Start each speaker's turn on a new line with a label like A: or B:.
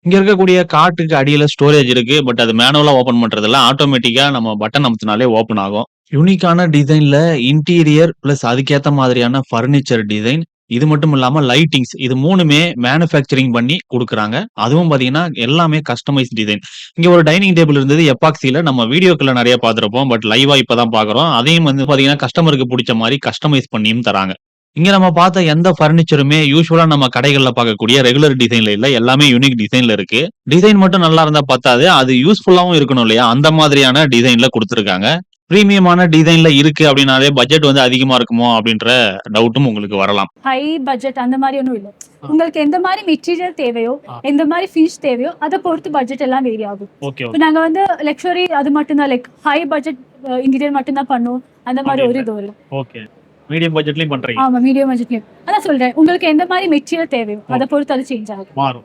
A: இங்க இருக்கக்கூடிய காட்டுக்கு அடியில ஸ்டோரேஜ் இருக்கு. பட் அது மேனுவலா ஓப்பன் பண்றதில்ல. ஆட்டோமேட்டிக்கா நம்ம பட்டன் அமுத்துனாலே ஓப்பன் ஆகும். யூனிக்கான டிசைன்ல இன்டீரியர் பிளஸ் அதுக்கேத்த மாதிரியான பர்னிச்சர் டிசைன். இது மட்டும் இல்லாம லைட்டிங்ஸ். இது 3மே மேனுஃபேக்சரிங் பண்ணி குடுக்குறாங்க. அதுவும் பார்த்தீங்கன்னா, எல்லாமே கஸ்டமைஸ் டிசைன். இங்க ஒரு டைனிங் டேபிள் இருந்தது எப்பாக்ஸில. நம்ம வீடியோக்கள்ல நெறைய பார்த்திருப்போம். பட் லைவா இப்ப தான் பார்க்குறோம். அதையும் வந்து பார்த்தீங்கன்னா, கஸ்டமருக்கு புடிச்ச மாரி கஸ்டமைஸ் பண்ணியும் தராங்க. இங்க நம்ம பார்த்த எந்த பர்னிச்சருமே யூசுவலா நம்ம கடைகள்ல பார்க்கக்கூடிய ரெகுலர் டிசைன்ல இல்ல. எல்லாமே யூனிக் டிசைன்ல இருக்கு. டிசைன் மட்டும் நல்லா இருந்தா பத்தாது. அது யூஸ்ஃபுல்லாவும் இருக்கணும் இல்லையா? அந்த மாதிரியான டிசைன்ல குடுத்துருக்காங்க. பிரீமியமான டிசைன்ல இருக்கு அப்டின்னாலே பட்ஜெட் வந்து அதிகமா இருக்குமோ அப்டின்ற டவுட்டும் உங்களுக்கு வரலாம்.
B: ஹை பட்ஜெட் அந்த மாரி ஒண்ணும் இல்ல. உங்களுக்கு எந்த மாரி மெட்டீரியல் தேவையோ, எந்த மாரி ஃபினிஷ் தேவையோ, அத பொறுத்து பட்ஜெட் எல்லாம் வேரி ஆகும்.
A: ஓகே,
B: இப்ப நாங்க வந்து லக்ஸரி அது மட்டும் தான் லைக் ஹை பட்ஜெட் இன்டீரியர் மட்டும் தான் பண்ணுவோம். அந்த மாரி ஒரு இது இல்ல.
A: ஓகே. மீடியம் பட்ஜெட்லயும் பண்றீங்க.
B: ஆமா மீடியம் பட்ஜெட்லயும். அதான் சொல்றேன். உங்களுக்கு எந்த மாரி மெட்டீரியல் தேவையோ, அத பொறுத்து அது சேஞ்ச் ஆகும்.
A: மாறும்.